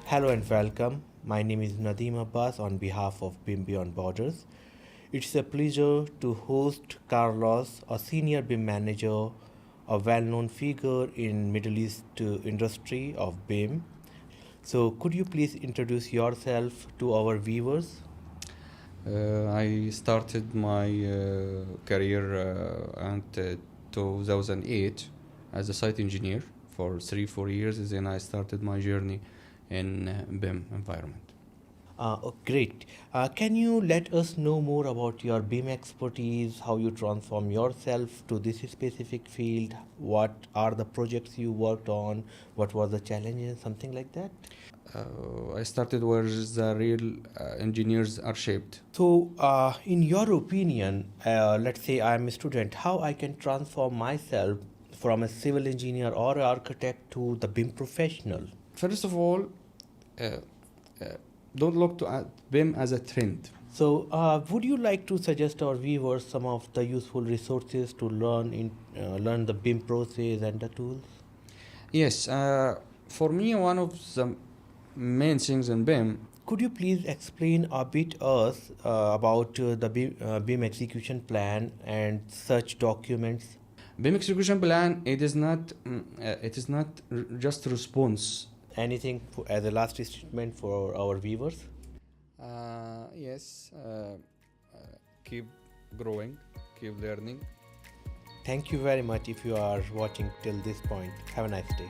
Hello and welcome. My name is Nadeem Abbas on behalf of BIM Beyond Borders. It's a pleasure to host Carlos, a senior BIM manager, a well-known figure in Middle East industry of BIM. So could you please introduce yourself to our viewers? I started my career in 2008 as a site engineer for 3-4 years. Then I started my journey in BIM environment. Great. Can you let us know more about your BIM expertise, how you transform yourself to this specific field? What are the projects you worked on? What were the challenges? Something like that? I started where the real engineers are shaped. So, in your opinion, let's say I'm a student, how I can transform myself from a civil engineer or architect to the BIM professional? First of all, uh, uh, don't look to BIM as a trend. So, would you like to suggest our viewers some of the useful resources to learn the BIM process and the tools? Yes, for me, one of the main things in BIM. Could you please explain a bit us about the BIM execution plan and such documents? BIM execution plan, it is not just response. Anything as a last statement for our viewers? Yes, keep growing, keep learning. Thank you very much if you are watching till this point. Have a nice day.